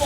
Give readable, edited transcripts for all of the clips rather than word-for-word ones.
So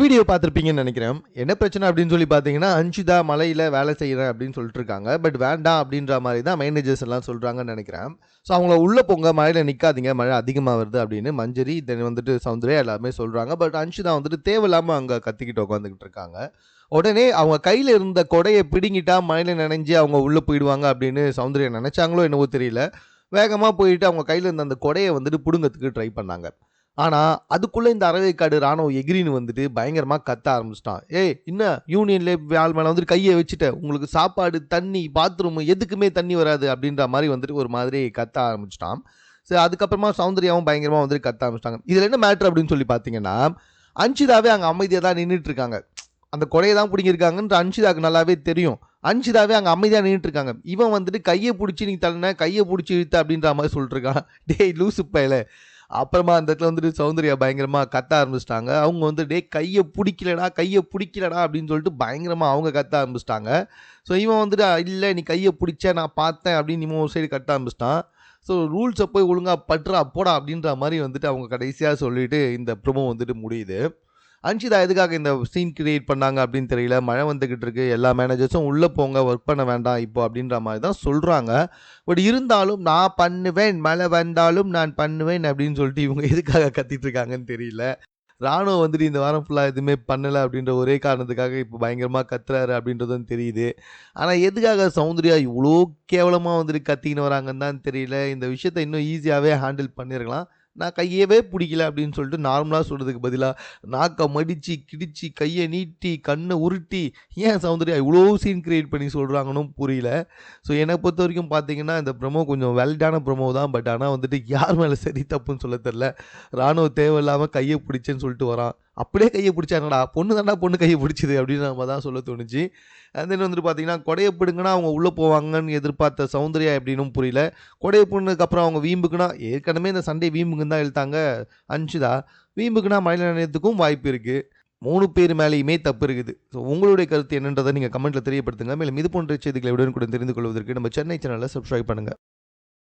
video பார்த்துருப்பீங்கன்னு நினைக்கிறேன். என்ன பிரச்சனை அப்படின்னு சொல்லி பார்த்தீங்கன்னா, அன்ஷிதா மலையில் வேலை செய்கிறேன் அப்படின்னு சொல்லிட்டு இருக்காங்க. பட் வேண்டாம் அப்படின்ற மாதிரி தான் மேனேஜர்ஸ் எல்லாம் சொல்கிறாங்கன்னு நினைக்கிறேன். ஸோ அவங்கள உள்ளே போங்க, மழையில் நிற்காதீங்க, மழை அதிகமாக வருது அப்படின்னு மஞ்சரி தென் வந்துட்டு சௌந்தர்யா எல்லாருமே சொல்கிறாங்க. பட் அன்ஷிதா வந்துட்டு தேவையில்லாமல் அங்கே கத்திக்கிட்டு உட்காந்துக்கிட்டு இருக்காங்க. உடனே அவங்க கையில் இருந்த கொடையை பிடுங்கிட்டா மழையில் நனைஞ்சு அவங்க உள்ளே போயிடுவாங்க அப்படின்னு சௌந்தர்யா நினச்சாங்களோ என்னவோ தெரியல. வேகமாக போயிட்டு அவங்க கையில் இருந்த அந்த கொடையை வந்துட்டு பிடுங்கிறதுக்கு ட்ரை பண்ணாங்க. ஆனால் அதுக்குள்ளே இந்த அரவேக்காடு ராணுவ எகிரின்னு வந்துட்டு பயங்கரமாக கத்த ஆரம்பிச்சிட்டான். ஏய் என்ன யூனியன்லேயே ஆள் மேலே வந்துட்டு கையை வச்சுட்ட, உங்களுக்கு சாப்பாடு தண்ணி பாத்ரூமு எதுக்குமே தண்ணி வராது அப்படின்ற மாதிரி வந்துட்டு ஒரு மாதிரி கத்த ஆரம்பிச்சிட்டான். சரி, அதுக்கப்புறமா சௌந்தர்யாவும் பயங்கரமாக வந்துட்டு கத்த ஆரம்பிச்சிட்டாங்க. இதில் என்ன மேட்ரு அப்படின்னு சொல்லி பார்த்தீங்கன்னா, அன்ஷிதாவே அங்கே அமைதியாக தான் நின்றுட்டு இருக்காங்க. அந்த கொடையை தான் பிடிங்கிருக்காங்கன்ற அன்ஷிதாவுக்கு நல்லாவே தெரியும். அன்ஷிதாவே அங்கே அமைதியாக நின்றுட்டு இருக்காங்க. இவன் வந்துட்டு கையை பிடிச்சி நீ தள்ளின, கையை பிடிச்சி இழுத்த அப்படின்ற மாதிரி சொல்லிட்டு இருக்கான். டேய் லூசு பயல. அப்புறமா அந்த இடத்துல வந்துட்டு சௌந்தர்யா பயங்கரமாக கத்த ஆரம்பிச்சிட்டாங்க. அவங்க வந்து டே கையை பிடிக்கலடா அப்படின்னு சொல்லிட்டு பயங்கரமாக அவங்க கத்த ஆரம்பிச்சிட்டாங்க. ஸோ இவன் வந்துட்டு இல்லை நீ கையை பிடிச்ச நான் பார்த்தேன் அப்படின்னு இவன் ஒரு சைடு கத்த ஆரம்பிச்சிட்டான். ஸோ ரூல்ஸை போய் ஒழுங்காக பட்டுறா போடா அப்படின்ற மாதிரி வந்துட்டு அவங்க கடைசியாக சொல்லிட்டு இந்த ப்ரோமோ வந்துட்டு முடியுது. அன்ஷிதா எதுக்காக இந்த சீன் கிரியேட் பண்ணாங்க அப்படின்னு தெரியல. மழை வந்துக்கிட்டு இருக்கு, எல்லா மேனேஜர்ஸும் உள்ளே போங்க, ஒர்க் பண்ண வேண்டாம் இப்போ அப்படின்ற மாதிரி தான் சொல்கிறாங்க. பட் இருந்தாலும் நான் பண்ணுவேன், மழை வந்தாலும் நான் பண்ணுவேன் அப்படின்னு சொல்லிட்டு இவங்க எதுக்காக கத்திட்டு இருக்காங்கன்னு தெரியல. ராணுவம் வந்துட்டு இந்த வாரம் ஃபுல்லாக எதுவுமே பண்ணலை அப்படின்ற ஒரே காரணத்துக்காக இப்போ பயங்கரமாக கத்துறாரு அப்படின்றதும் தெரியுது. ஆனால் எதுக்காக சௌந்தர்யா இவ்வளோ கேவலமாக வந்துட்டு கத்திக்கின்னு வராங்கன்னு தான் தெரியல. இந்த விஷயத்தை இன்னும் ஈஸியாகவே ஹேண்டில் பண்ணியிருக்கலாம். நான் கையவே பிடிக்கல அப்படின்னு சொல்லிட்டு நார்மலாக சொல்கிறதுக்கு பதிலாக நாக்கை மடித்து கிடிச்சு கையை நீட்டி கண்ணை உருட்டி ஏன் சௌந்தர்யா இவ்வளோ சீன் கிரியேட் பண்ணி சொல்கிறாங்கன்னு புரியல. ஸோ என்னை பொறுத்த வரைக்கும் பார்த்தீங்கன்னா இந்த ப்ரொமோ கொஞ்சம் வேலிடான ப்ரொமோ தான். பட் ஆனால் வந்துட்டு யார் மேலே சரி தப்புன்னு சொல்ல தெரில. ராணுவ தேவையில்லாமல் கையை பிடிச்சேன்னு சொல்லிட்டு வரான். அப்படியே கையை பிடிச்சாங்கடா, பொண்ணு தாண்டா பொண்ணு கையை பிடிச்சிது அப்படின்னு நம்ம தான் சொல்ல தோணுச்சு. அந்த வந்துட்டு பார்த்தீங்கன்னா கொடையை பிடுங்கன்னா அவங்க உள்ளே போவாங்கன்னு எதிர்பார்த்த சௌந்தர்யா எப்படின்னு புரியல. கொடையை பிடுனதுக்கப்புறம் அவங்க வீம்புக்குன்னா ஏற்கனவே இந்த சண்டே வீம்புக்குன்னு தான் இழுத்தாங்க அன்ஷிதா. வீம்புக்குன்னா மழை நனையத்துக்கும் வாய்ப்பு இருக்குது. 3 பேர் மேலேயுமே தப்பு இருக்குது. ஸோ உங்களுடைய கருத்து என்னன்றதை நீங்கள் கமெண்ட்டில் தெரியப்படுத்துங்க. மேலும் இது போன்ற செய்திகளை உடனுக்குடன் தெரிந்து கொள்வதற்கு நம்ம சென்னை சேனலை சப்ஸ்கிரைப் பண்ணுங்கள்.